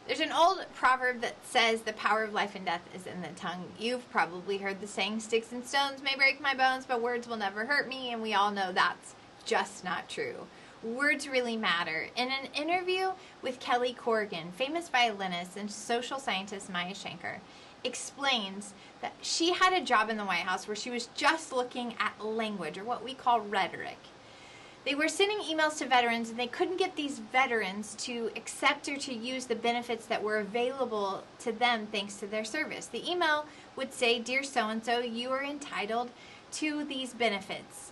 There's an old proverb that says the power of life and death is in the tongue. You've probably heard the saying, sticks and stones may break my bones, but words will never hurt me. And we all know that's just not true. Words really matter. In an interview with Kelly Corrigan, famous violinist, and social scientist Maya Shankar explains that she had a job in the White House where she was just looking at language, or what we call rhetoric. They were sending emails to veterans, and they couldn't get these veterans to accept or to use the benefits that were available to them thanks to their service. The email would say, "Dear so-and-so, you are entitled to these benefits."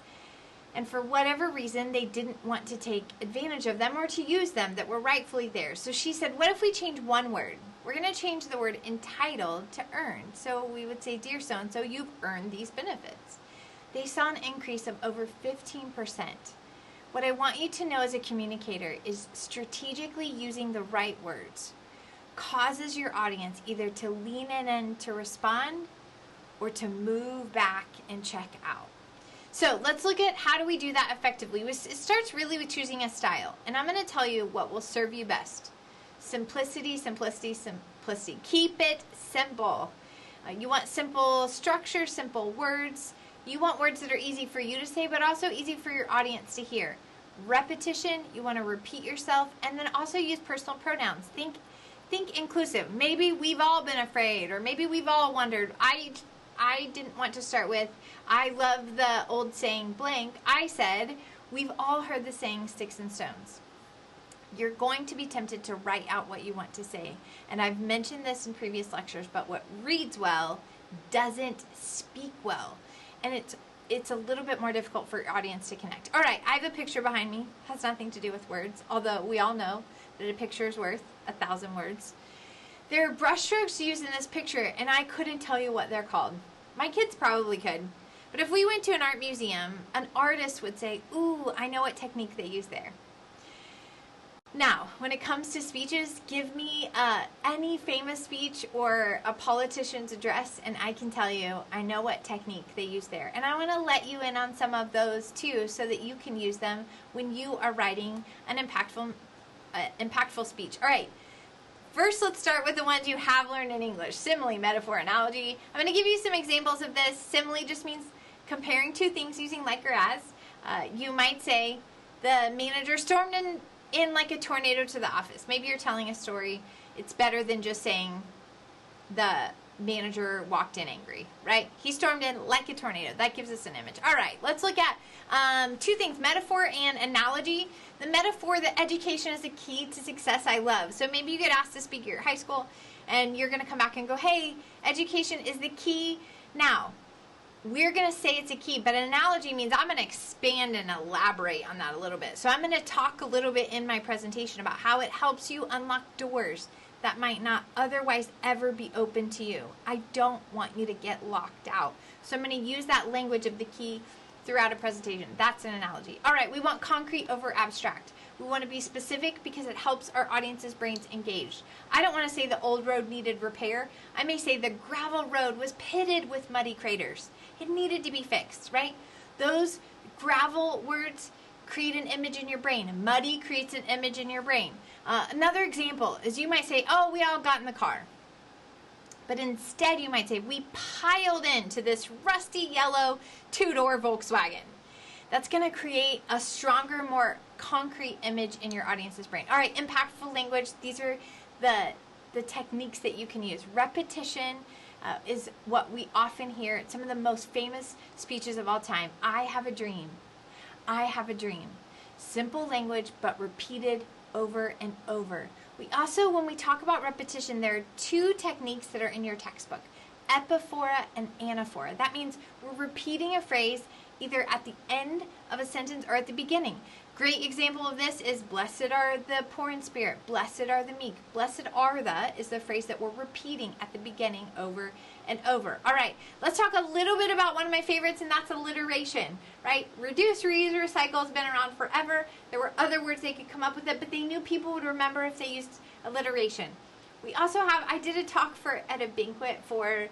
And for whatever reason, they didn't want to take advantage of them or to use them that were rightfully theirs. So she said, what if we change one word? We're going to change the word entitled to earn. So we would say, "Dear so-and-so, you've earned these benefits." They saw an increase of over 15%. What I want you to know as a communicator is strategically using the right words causes your audience either to lean in and to respond or to move back and check out. So let's look at how do we do that effectively. It starts really with choosing a style. And I'm going to tell you what will serve you best. Simplicity, simplicity, simplicity. Keep it simple. You want simple structure, simple words. You want words that are easy for you to say, but also easy for your audience to hear. Repetition, you want to repeat yourself, and then also use personal pronouns. Think inclusive. Maybe we've all been afraid, or maybe we've all wondered. I didn't want to start with, "I love the old saying blank." I said, we've all heard the saying sticks and stones. You're going to be tempted to write out what you want to say. And I've mentioned this in previous lectures, but what reads well doesn't speak well. And it's a little bit more difficult for your audience to connect. All right, I have a picture behind me. Has nothing to do with words, although we all know that a picture is worth 1,000 words. There are brushstrokes used in this picture, and I couldn't tell you what they're called. My kids probably could. But if we went to an art museum, an artist would say, "Ooh, I know what technique they use there." Now, when it comes to speeches, give me any famous speech or a politician's address, and I can tell you, I know what technique they use there. And I want to let you in on some of those too, so that you can use them when you are writing an impactful speech. All right, first let's start with the ones you have learned in English. Simile, metaphor, analogy. I'm going to give you some examples of this. Simile just means comparing two things using like or as. You might say, the manager stormed in like a tornado to the office. Maybe you're telling a story. It's better than just saying the manager walked in angry, right? He stormed in like a tornado. That gives us an image. All right, let's look at two things, metaphor and analogy. The metaphor that education is the key to success I love. So maybe you get asked to speak at your high school and you're going to come back and go, "Hey, education is the key." Now, we're going to say it's a key, but an analogy means I'm going to expand and elaborate on that a little bit. So I'm going to talk a little bit in my presentation about how it helps you unlock doors that might not otherwise ever be open to you. I don't want you to get locked out. So I'm going to use that language of the key throughout a presentation. That's an analogy. All right, we want concrete over abstract. We want to be specific because it helps our audience's brains engaged. I don't want to say the old road needed repair. I may say the gravel road was pitted with muddy craters. It needed to be fixed, right? Those gravel words create an image in your brain. Muddy creates an image in your brain. Another example is you might say, "Oh, we all got in the car." But instead you might say, "We piled into this rusty yellow two-door Volkswagen." That's going to create a stronger, more concrete image in your audience's brain. All right, impactful language. These are the techniques that you can use. Repetition is what we often hear at some of the most famous speeches of all time. "I have a dream. I have a dream." Simple language, but repeated over and over. We also, when we talk about repetition, there are two techniques that are in your textbook, epiphora and anaphora. That means we're repeating a phrase either at the end of a sentence or at the beginning. Great example of this is "Blessed are the poor in spirit. Blessed are the meek." Blessed are the is the phrase that we're repeating at the beginning over and over. All right, let's talk a little bit about one of my favorites, and that's alliteration, right? Reduce, reuse, recycle has been around forever. There were other words they could come up with it, but they knew people would remember if they used alliteration. We also have, I did a talk at a banquet for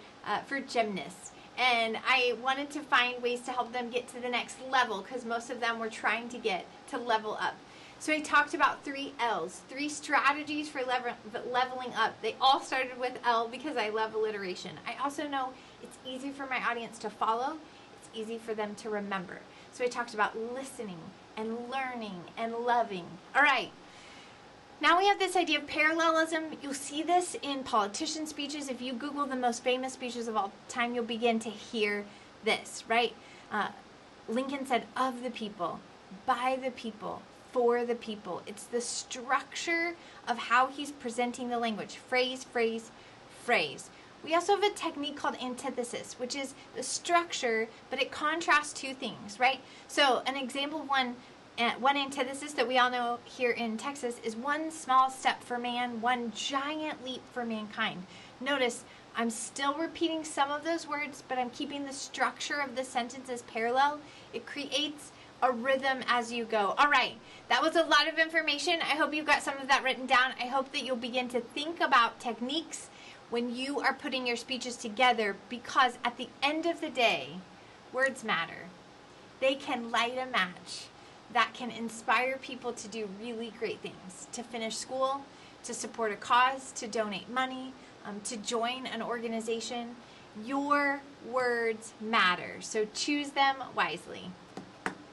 gymnasts. And I wanted to find ways to help them get to the next level because most of them were trying to get to level up. So I talked about 3 L's, 3 strategies for leveling up. They all started with L because I love alliteration. I also know it's easy for my audience to follow. It's easy for them to remember. So I talked about listening and learning and loving. All right. Now we have this idea of parallelism. You'll see this in politician speeches. If you Google the most famous speeches of all time, you'll begin to hear this, right? Lincoln said, of the people, by the people, for the people. It's the structure of how he's presenting the language. Phrase, phrase, phrase. We also have a technique called antithesis, which is the structure, but it contrasts 2 things, right? So an example of one antithesis that we all know here in Texas is 1 small step for man, 1 giant leap for mankind. Notice I'm still repeating some of those words, but I'm keeping the structure of the sentences parallel. It creates a rhythm as you go. All right, that was a lot of information. I hope you got some of that written down. I hope that you'll begin to think about techniques when you are putting your speeches together, because at the end of the day, words matter. They can light a match that can inspire people to do really great things, to finish school, to support a cause, to donate money, to join an organization. Your words matter, so choose them wisely.